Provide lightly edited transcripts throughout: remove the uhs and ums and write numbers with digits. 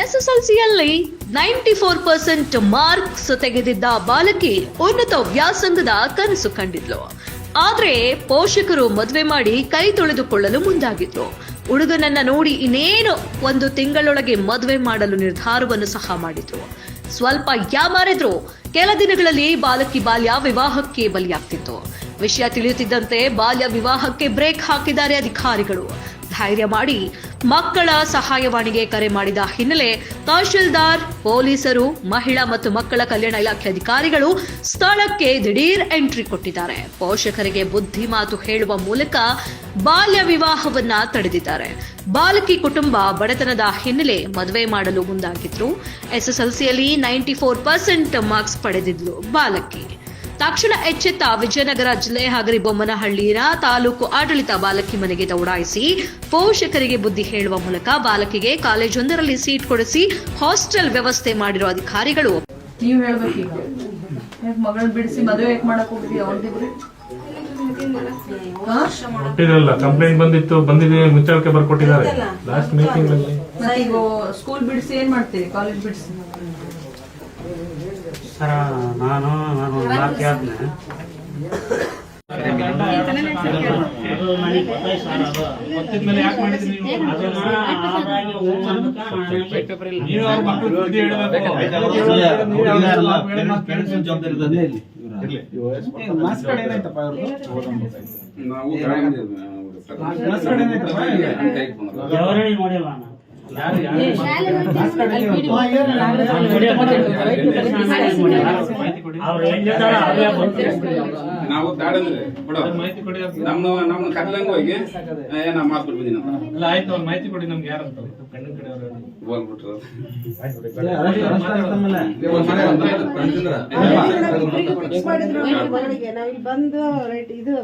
ಎಸ್ಎಸ್ಎಲ್ಸಿಯಲ್ಲಿ 94% marks ತೆಗೆದಿದ್ದ ಬಾಲಕಿ ಉನ್ನತ ವ್ಯಾಸಂಗದ ಕನಸು ಕಂಡಿದ್ಲು. ಆದ್ರೆ ಪೋಷಕರು ಮದುವೆ ಮಾಡಿ ಕೈ ತೊಳೆದುಕೊಳ್ಳಲು ಮುಂದಾಗಿದ್ರು. ಹುಡುಗನನ್ನ ನೋಡಿ ಇನ್ನೇನು 1 ತಿಂಗಳೊಳಗೆ ಮದುವೆ ಮಾಡಲು ನಿರ್ಧಾರವನ್ನು ಸಹ ಮಾಡಿದ್ರು. ಸ್ವಲ್ಪ ಯಾಮಾರಿದ್ರು. ಕೆಲ ದಿನಗಳಲ್ಲಿ ಬಾಲಕಿ ಬಾಲ್ಯ ವಿವಾಹಕ್ಕೆ ಬಲಿಯಾಗ್ತಿತ್ತು. ವಿಷಯ ತಿಳಿಯುತ್ತಿದ್ದಂತೆ ಬಾಲ್ಯ ವಿವಾಹಕ್ಕೆ ಬ್ರೇಕ್ ಹಾಕಿದ್ದಾರೆ ಅಧಿಕಾರಿಗಳು. ಧೈರ್ಯ ಮಾಡಿ ಮಕ್ಕಳ ಸಹಾಯವಾಣಿಗೆ ಕರೆ ಮಾಡಿದ ಹಿನ್ನೆಲೆ ತಹಶೀಲ್ದಾರ್, ಪೊಲೀಸರು, ಮಹಿಳಾ ಮತ್ತು ಮಕ್ಕಳ ಕಲ್ಯಾಣ ಇಲಾಖೆ ಅಧಿಕಾರಿಗಳು ಸ್ಥಳಕ್ಕೆ ದಿಢೀರ್ ಎಂಟ್ರಿ ಕೊಟ್ಟಿದ್ದಾರೆ. ಪೋಷಕರಿಗೆ ಬುದ್ಧಿ ಮಾತು ಹೇಳುವ ಮೂಲಕ ಬಾಲ್ಯ ವಿವಾಹವನ್ನ ತಡೆದಿದ್ದಾರೆ. ಬಾಲಕಿ ಕುಟುಂಬ ಬಡತನದ ಹಿನ್ನೆಲೆ ಮದುವೆ ಮಾಡಲು ಮುಂದಾಗಿದ್ರು. ಎಸ್ಎಸ್ಎಲ್ಸಿಯಲ್ಲಿ 94% ಮಾರ್ಕ್ಸ್ ಪಡೆದಿದ್ಲು ಬಾಲಕಿ. ತಕ್ಷಣ ಎಚ್ಚೆತ್ತ ವಿಜಯನಗರ ಜಿಲ್ಲೆ ಹಗರಿಬೊಮ್ಮನಹಳ್ಳಿಯ ತಾಲೂಕು ಆಡಳಿತ ಬಾಲಕಿ ಮನೆಗೆ ದೌಡಾಯಿಸಿ ಪೋಷಕರಿಗೆ ಬುದ್ಧಿ ಹೇಳುವ ಮೂಲಕ ಬಾಲಕಿಗೆ ಕಾಲೇಜೊಂದರಲ್ಲಿ ಸೀಟ್ ಕೊಡಿಸಿ ಹಾಸ್ಟೆಲ್ ವ್ಯವಸ್ಥೆ ಮಾಡಿರೋ ಅಧಿಕಾರಿಗಳು. ನೀವು ಹೇಳ್ಬೇಕೀಗ ಮಗಳನ್ನ ಬಿಡಿಸಿ ಮದುವೆ ಯಾಕೆ ಮಾಡಕ್ ಹೋಗಿದ್ರಿ? ಅವ್ರದಿಬ್ರು ಕೊಟ್ಟಿರಲ್ಲ, ಕಂಪ್ಲೇಂಟ್ ಬಂದಿದೆ, ಮುಚ್ಚಳಿಕೆ ಬರ್ಕೊಟ್ಟಿದ್ದಾರೆ ಲಾಸ್ಟ್ ಮೀಟಿಂಗ್ ಅಲ್ಲಿ. ಈಗ ಸ್ಕೂಲ್ ಬಿಡಿಸಿ ಏನ್ ಮಾಡ್ತೀರಿ? ಕಾಲೇಜ್ ಬಿಡಿಸಿ ಸರ ನಾನು ಮಾರ್ಕ್ ಯಾತ್ನೆ ನೋಡಿಲ್ಲ ನಾವು ನಮ್ಮ ಕರ್ಲಂಗ ಹೋಗಿ ನಾ ಮಾತ್ಬಿಡ್ತೀನಿ ಅಲ್ಲ. ಆಯ್ತು, ಅವ್ರು ಮಾಹಿತಿ ಕೊಡಿ ನಮ್ಗೆ. ಯಾರಂತ ಕಣ್ಣಿನ ಕಡೆ ಹೋಗ್ಬಿಟ್ರು. ಬಂದು ಇದು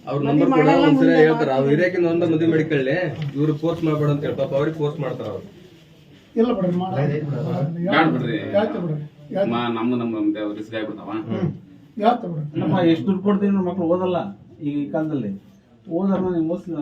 ಅವ್ರ ನಂಬರ್ ಕೊಡ ಒಂದ್ಸಲ ಹೇಳ್ತಾರ. ಅವ್ರು ಹಿರಿಯಕಿನ ಒಂದ ಮದುವೆ ಮಾಡಿಕೊಳ್ಳಿ, ಇವ್ರು ಫೋರ್ಸ್ ಮಾಡ್ಬೇಡ ಅಂತ ಹೇಳಿ ಪಾಪ ಅವ್ರಿಗೆ ಫೋರ್ಸ್ ಮಾಡ್ತಾರ. ಅವ್ರು ಇಲ್ಲ ಬಿಡ್ರಿ, ನಮ್ಮ ರಿಸ್ಕ್ ಆಗ್ಬಿಡ್ತಾವ. ಎಷ್ಟು ದುಡ್ಡು ಕೊಡ್ತೀನಿ ಮಕ್ಳು ಓದಲ್ಲ. ಈ ಕಾಲದಲ್ಲಿ ಓದಾರ ನೀವು ಮೋಸ್ಟ್ಲಿ